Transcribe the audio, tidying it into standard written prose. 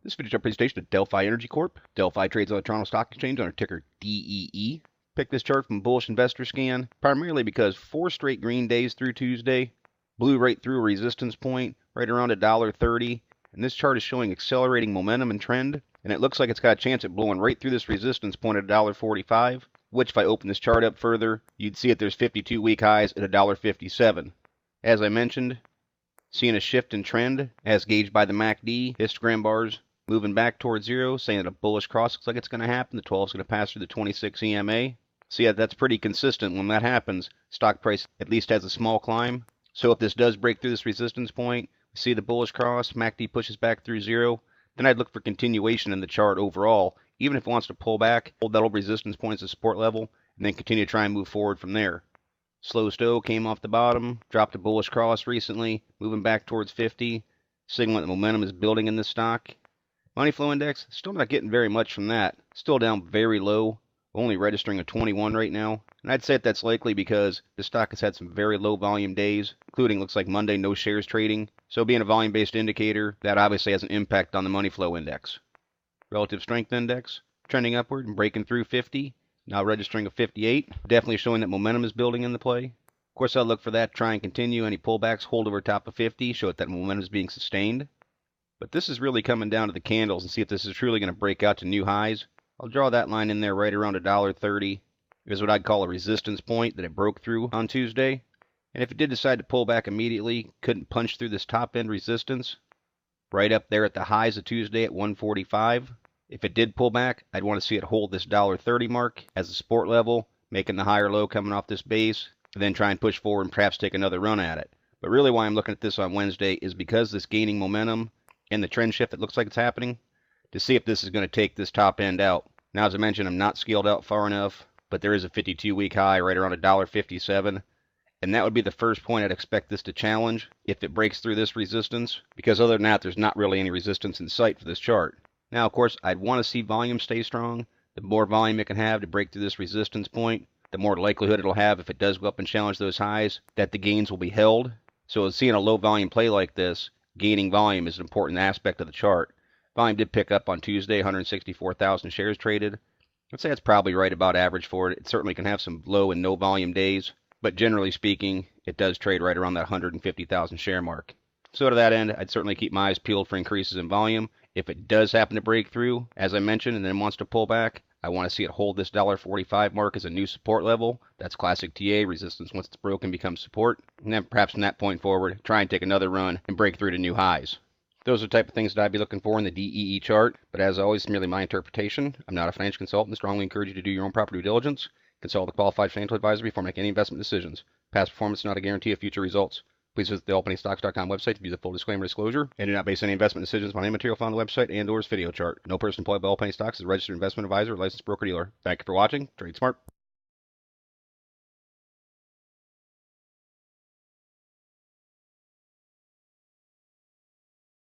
This video is a presentation of Delphi Energy Corp. Delphi trades on the Toronto Stock Exchange under ticker DEE. Pick this chart from Bullish Investor Scan primarily because 4 straight green days through Tuesday, blew right through a resistance point right around $1.30, and this chart is showing accelerating momentum and trend, and it looks like it's got a chance at blowing right through this resistance point at $1.45, which if I open this chart up further, you'd see that there's 52-week highs at $1.57. As I mentioned, seeing a shift in trend as gauged by the MACD histogram bars moving back towards zero, saying that a bullish cross looks like it's going to happen. The 12 is going to pass through the 26 EMA. So yeah, that's pretty consistent. When that happens, stock price at least has a small climb. So if this does break through this resistance point, we see the bullish cross, MACD pushes back through zero, then I'd look for continuation in the chart overall. Even if it wants to pull back, hold that old resistance point as a support level, and then continue to try and move forward from there. Slow Stow came off the bottom, dropped a bullish cross recently, moving back towards 50, signaling that momentum is building in this stock. Money flow index, still not getting very much from that. Still down very low, only registering a 21 right now. And I'd say that's likely because the stock has had some very low volume days, including looks like Monday no shares trading. So being a volume-based indicator, that obviously has an impact on the money flow index. Relative strength index, trending upward and breaking through 50. Now registering a 58, definitely showing that momentum is building in the play. Of course, I'll look for that, try and continue. Any pullbacks, hold over top of 50, show that momentum is being sustained. But this is really coming down to the candles and see if this is truly going to break out to new highs. I'll draw that line in there right around $1.30. It is what I'd call a resistance point that it broke through on Tuesday. And if it did decide to pull back immediately, couldn't punch through this top end resistance, right up there at the highs of Tuesday at 145. If it did pull back, I'd want to see it hold this $1.30 mark as a support level, making the higher low coming off this base, and then try and push forward and perhaps take another run at it. But really why I'm looking at this on Wednesday is because this gaining momentum and the trend shift that looks like it's happening, to see if this is going to take this top end out. Now, as I mentioned, I'm not scaled out far enough, but there is a 52-week high right around $1.57, and that would be the first point I'd expect this to challenge if it breaks through this resistance, because other than that, there's not really any resistance in sight for this chart. Now, of course, I'd want to see volume stay strong. The more volume it can have to break through this resistance point, the more likelihood it'll have, if it does go up and challenge those highs, that the gains will be held. So seeing a low volume play like this, gaining volume is an important aspect of the chart. Volume did pick up on Tuesday, 164,000 shares traded. I'd say that's probably right about average for it. It certainly can have some low and no volume days, but generally speaking, it does trade right around that 150,000 share mark. So to that end, I'd certainly keep my eyes peeled for increases in volume. If it does happen to break through, as I mentioned, and then wants to pull back, I want to see it hold this $1.45 mark as a new support level. That's classic TA, resistance once it's broken becomes support. And then perhaps from that point forward, try and take another run and break through to new highs. Those are the type of things that I'd be looking for in the DEE chart, but as always, it's merely my interpretation. I'm not a financial consultant and strongly encourage you to do your own proper due diligence. Consult with a qualified financial advisor before making any investment decisions. Past performance is not a guarantee of future results. Please visit the allpennystocks.com website to view the full disclaimer disclosure, and do not base any investment decisions on any material found on the website and/or this video chart. No person employed by All Penny Stocks is a registered investment advisor or licensed broker-dealer. Thank you for watching. Trade smart.